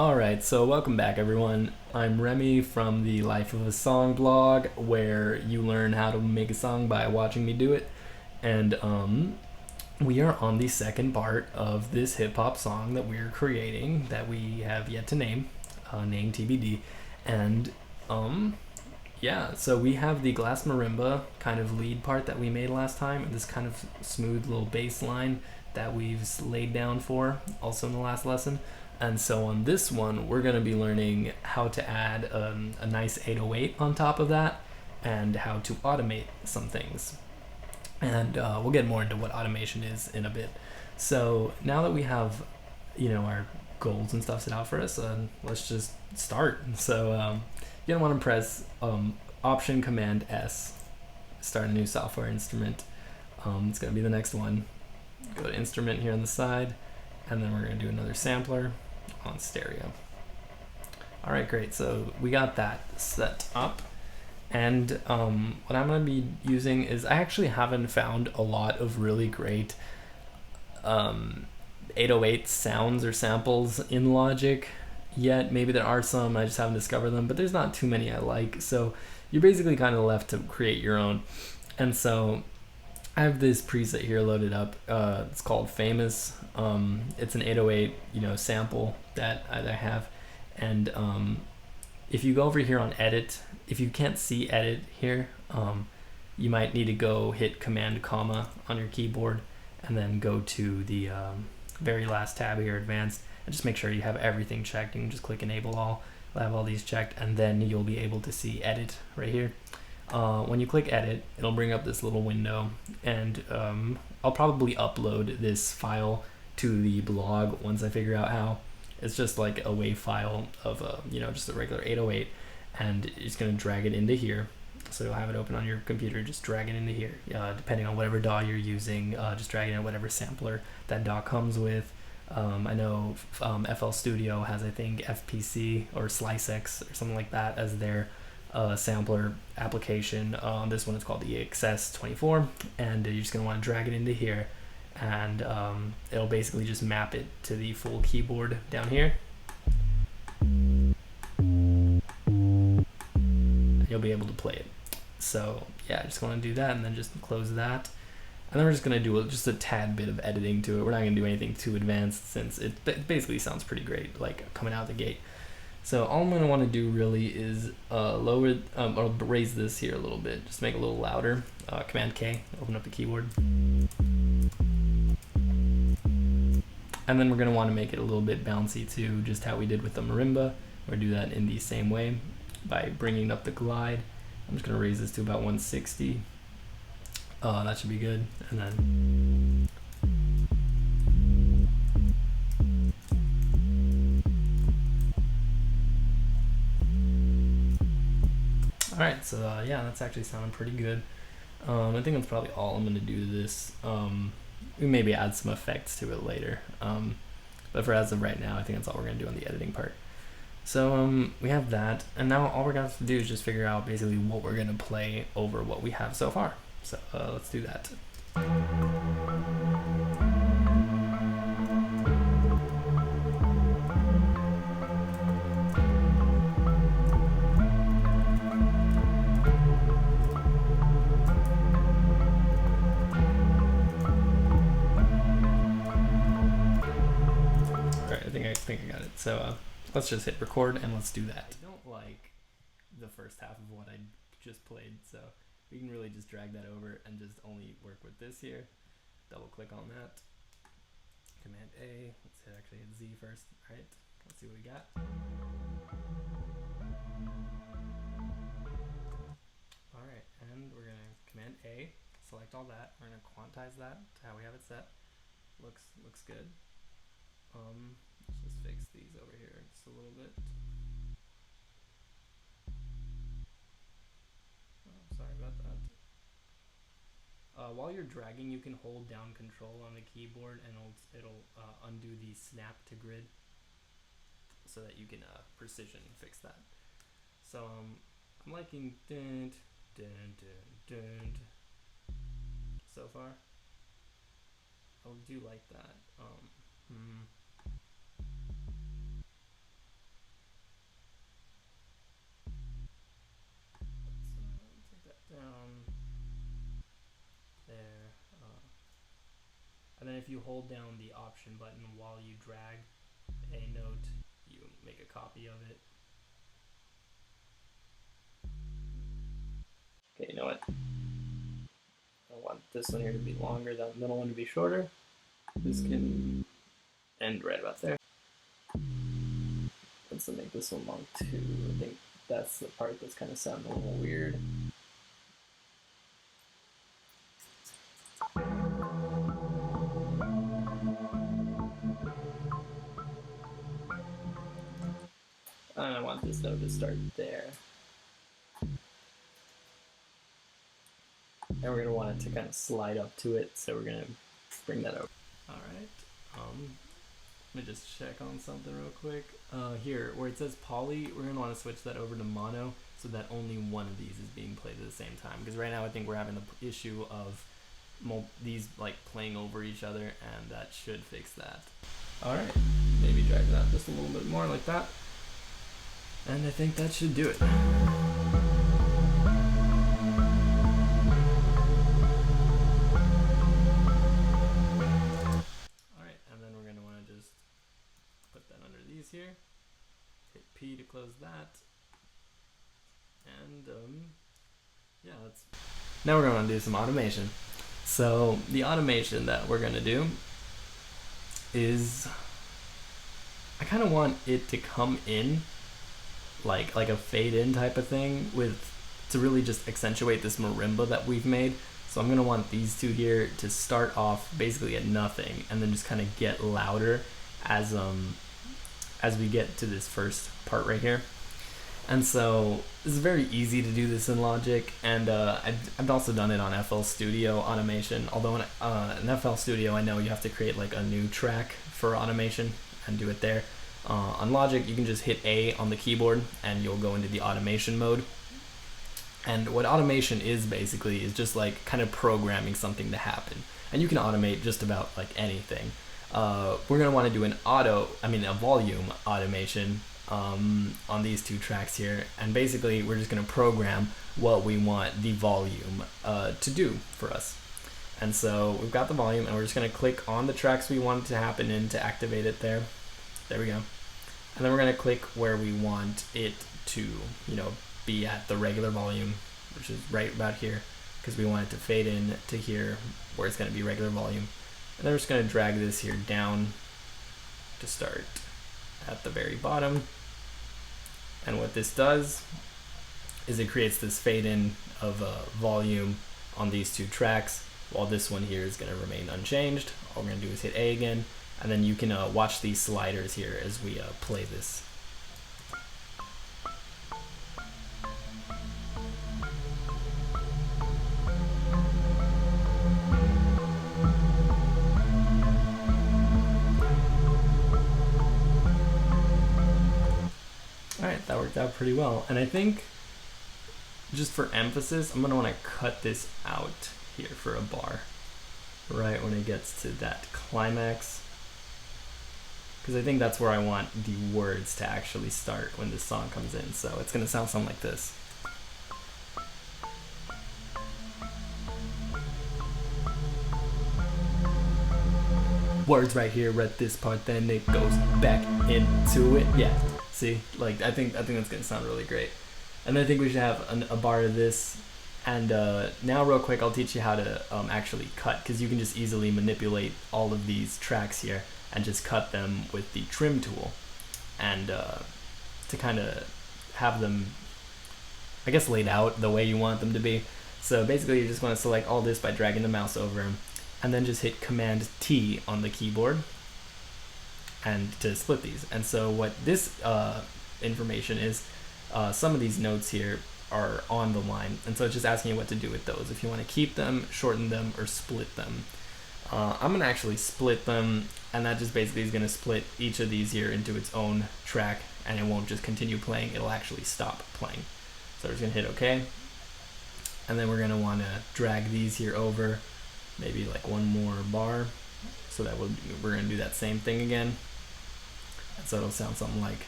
Alright, so welcome back everyone. I'm Remy from the Life of a Song blog, where you learn how to make a song by watching me do it. And we are on the second part of this hip hop song that we're creating that we have yet to name, named TBD. And yeah, so we have the glass marimba kind of lead part that we made last time, and this kind of smooth little bass line that we've laid down for also in the last lesson. And so on this one, we're going to be learning how to add a nice 808 on top of that and how to automate some things. And we'll get more into what automation is in a bit. So now that we have, our goals and stuff set out for us, let's just start. So you're going to want to press Option Command S, start a new software instrument. It's going to be the next one. Go to Instrument here on the side, and then we're going to do another sampler on stereo. All right, great. So we got that set up. And what I'm going to be using is, I actually haven't found a lot of really great 808 sounds or samples in Logic yet. Maybe there are some, I just haven't discovered them, but there's not too many I like. So you're basically kind of left to create your own. And so I have this preset here loaded up. It's called Famous. It's an 808, sample that I have. And if you go over here on Edit, if you can't see Edit here, you might need to go hit Command comma on your keyboard, and then go to the very last tab here, Advanced, and just make sure you have everything checked. You can just click Enable All. I'll have all these checked, and then you'll be able to see Edit right here. When you click Edit, it'll bring up this little window, and I'll probably upload this file to the blog once I figure out how. It's just like a WAV file of just a regular 808, and it's going to drag it into here. So you'll have it open on your computer, just drag it into here. Depending on whatever DAW you're using, just drag it in whatever sampler that DAW comes with. I know FL Studio has, I think, FPC or SliceX or something like that as their sampler application. This one is called the EXS24, and you're just going to want to drag it into here, and it'll basically just map it to the full keyboard down here. You'll be able to play it. So yeah, just want to do that, and then just close that. And then we're just going to do just a tad bit of editing to it. We're not going to do anything too advanced, since it basically sounds pretty great, like coming out the gate. So all I'm going to want to do really is lower or raise this here a little bit, just make it a little louder. Command K, open up the keyboard. And then we're going to want to make it a little bit bouncy too, just how we did with the marimba. We're going to do that in the same way by bringing up the glide. I'm just going to raise this to about 160. That should be good. And then alright, so yeah, that's actually sounding pretty good. I think that's probably all I'm going to do to this. We maybe add some effects to it later. But for as of right now, I think that's all we're going to do on the editing part. So we have that, and now all we're going to have to do is just figure out basically what we're going to play over what we have so far. So let's do that. I think I got it. So let's just hit record and let's do that. I don't like the first half of what I just played, so we can really just drag that over and just only work with this here. Double click on that. Command A. Let's actually hit Z first. All right. Let's see what we got. All right, and we're gonna Command A. Select all that. We're gonna quantize that to how we have it set. Looks good. Let's just fix these over here just a little bit. Oh, sorry about that. While you're dragging, you can hold down Control on the keyboard, and it'll undo the snap to grid, so that you can precision fix that. So I'm liking dun, dun, dun, dun, so far. I do like that. if you hold down the Option button while you drag a note, you make a copy of it. Okay, you know what? I want this one here to be longer, that middle one to be shorter. This can end right about there. Let's make this one long too. I think that's the part that's kind of sounding a little weird. And I want this note to start there. And we're going to want it to kind of slide up to it, so we're going to bring that over. Alright, let me just check on something real quick. Here, where it says poly, we're going to want to switch that over to mono, so that only one of these is being played at the same time. Because right now I think we're having the issue of these like playing over each other, and that should fix that. Alright, maybe drag that just a little bit more like that. And I think that should do it. Put that under these here, hit P to close that, and yeah, now we're going to do some automation. So the automation that we're going to do is, I kind of want it to come in like a fade in type of thing, to really just accentuate this marimba that we've made. So I'm going to want these two here to start off basically at nothing, and then just kind of get louder as we get to this first part right here. And so it's very easy to do this in Logic, and I've also done it on FL Studio automation, although in FL Studio I know you have to create like a new track for automation and do it there. On Logic you can just hit A on the keyboard and you'll go into the automation mode. And what automation is basically is just like kind of programming something to happen, and you can automate just about like anything. We're going to want to do a volume automation on these two tracks here, and basically we're just going to program what we want the volume to do for us. And so we've got the volume, and we're just going to click on the tracks we want it to happen in to activate it there. There we go. And then we're going to click where we want it to, be at the regular volume, which is right about here, because we want it to fade in to here where it's going to be regular volume. And then we're just going to drag this here down to start at the very bottom. And what this does is it creates this fade in of volume on these two tracks, while this one here is going to remain unchanged. All we're going to do is hit A again, and then you can watch these sliders here as we play this. Alright, that worked out pretty well. And I think, just for emphasis, I'm going to want to cut this out here for a bar, right when it gets to that climax, because I think that's where I want the words to actually start when this song comes in. So it's going to sound something like this. Words right here at this part, then it goes back into it. Yeah, see, like I think that's gonna sound really great. And I think we should have a bar of this. And now real quick, I'll teach you how to actually cut, because you can just easily manipulate all of these tracks here and just cut them with the trim tool, and to kind of have them, I guess, laid out the way you want them to be. So basically you just want to select all this by dragging the mouse over them, and then just hit Command T on the keyboard and to split these. And so what this information is, some of these notes here are on the line, and so it's just asking you what to do with those, if you want to keep them, shorten them, or split them. I'm going to actually split them, and that just basically is going to split each of these here into its own track, and it won't just continue playing, it'll actually stop playing. So we're just going to hit OK, and then we're going to want to drag these here over, maybe like one more bar, so that we're going to do that same thing again. And so it'll sound something like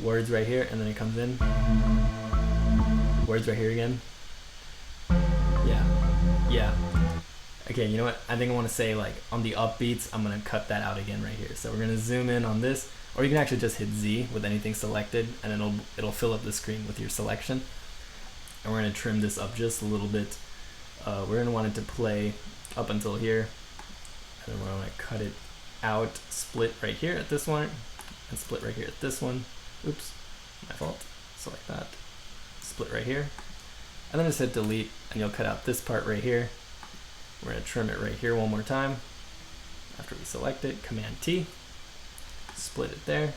words right here, and then it comes in, words right here again, yeah, Okay, you know what? I think I want to say like on the upbeats, I'm gonna cut that out again right here. So we're gonna zoom in on this, or you can actually just hit Z with anything selected, and it'll fill up the screen with your selection. And we're gonna trim this up just a little bit. We're gonna want it to play up until here, and then we're gonna cut it out, split right here at this one, and split right here at this one. Oops, my fault. Select that, split right here, and then just hit delete, and you'll cut out this part right here. We're going to trim it right here one more time. After we select it, Command T, split it there.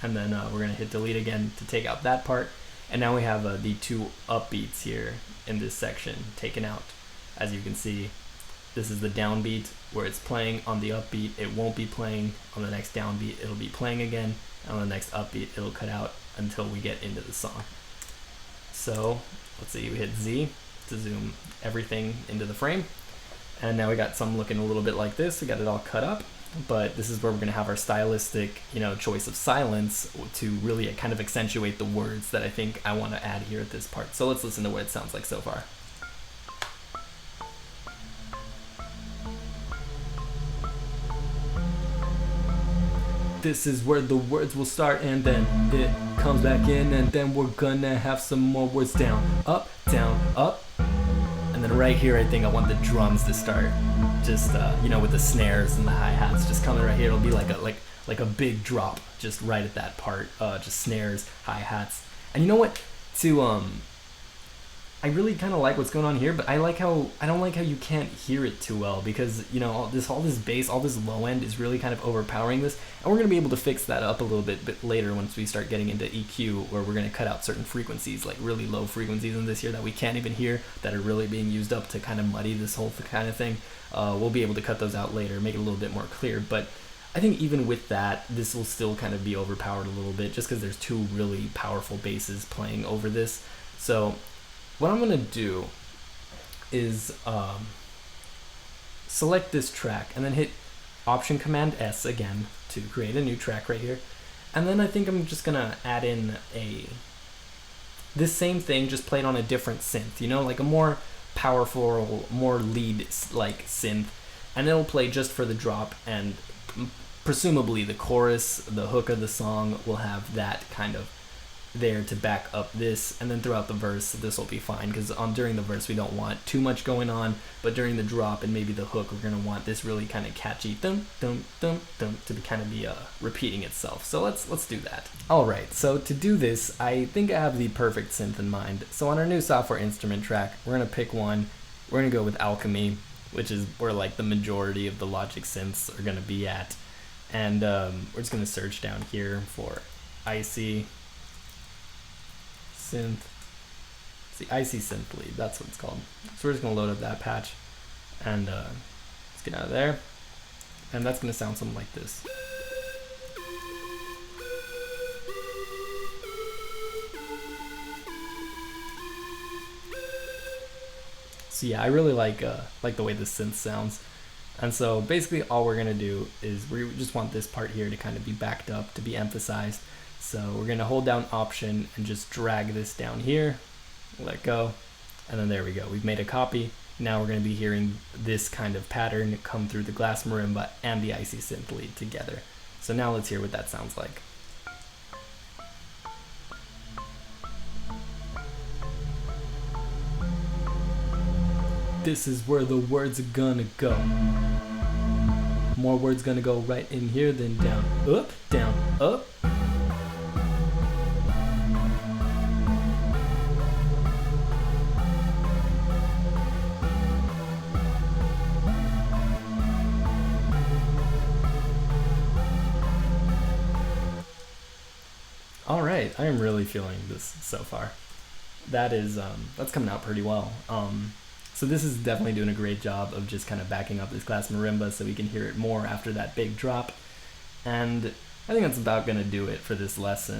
And then we're going to hit delete again to take out that part. And now we have the two upbeats here in this section taken out. As you can see, this is the downbeat where it's playing on the upbeat. It won't be playing on the next downbeat. It'll be playing again. And on the next upbeat, it'll cut out until we get into the song. So let's see, we hit Z to zoom everything into the frame, and now we got some looking a little bit like this. We got it all cut up, but this is where we're going to have our stylistic, choice of silence to really kind of accentuate the words that I think I want to add here at this part. So let's listen to what it sounds like so far. This is where the words will start, and then it comes back in, and then we're gonna have some more words down, up, and then right here I think I want the drums to start, just with the snares and the hi-hats just coming right here. It'll be like a big drop just right at that part, just snares, hi-hats. And you know what, I really kind of like what's going on here, but I don't like how you can't hear it too well, because all this bass, all this low end is really kind of overpowering this, and we're gonna be able to fix that up a little bit later once we start getting into EQ, where we're gonna cut out certain frequencies, like really low frequencies in this here that we can't even hear, that are really being used up to kind of muddy this whole kind of thing. We'll be able to cut those out later, make it a little bit more clear, but I think even with that, this will still kind of be overpowered a little bit, just because there's two really powerful basses playing over this. So what I'm gonna do is select this track and then hit Option Command S again to create a new track right here. And then I think I'm just gonna add in this same thing, just played on a different synth, like a more powerful, more lead-like synth. And it'll play just for the drop, and presumably the chorus, the hook of the song will have that kind of there to back up this, and then throughout the verse this will be fine, because during the verse we don't want too much going on, but during the drop and maybe the hook we're going to want this really kind of catchy dum dum dum dum to be repeating itself. So let's do that. Alright, so to do this I think I have the perfect synth in mind. So on our new software instrument track, we're going to pick one. We're going to go with Alchemy, which is where like the majority of the Logic synths are going to be at, and we're just going to search down here for Icy Synth. It's the Icy Synth Lead, that's what it's called. So we're just gonna load up that patch, and let's get out of there, and that's gonna sound something like this. So yeah, I really like the way this synth sounds. And so basically all we're gonna do is we just want this part here to kind of be backed up, to be emphasized. So we're gonna hold down Option and just drag this down here, let go, and then there we go. We've made a copy. Now we're gonna be hearing this kind of pattern come through the glass marimba and the Icy Synth Lead together. So now let's hear what that sounds like. This is where the words are gonna go. More words gonna go right in here, then down, up. All right, I am really feeling this so far. That is, that's coming out pretty well. So this is definitely doing a great job of just kind of backing up this glass marimba so we can hear it more after that big drop. And I think that's about gonna do it for this lesson.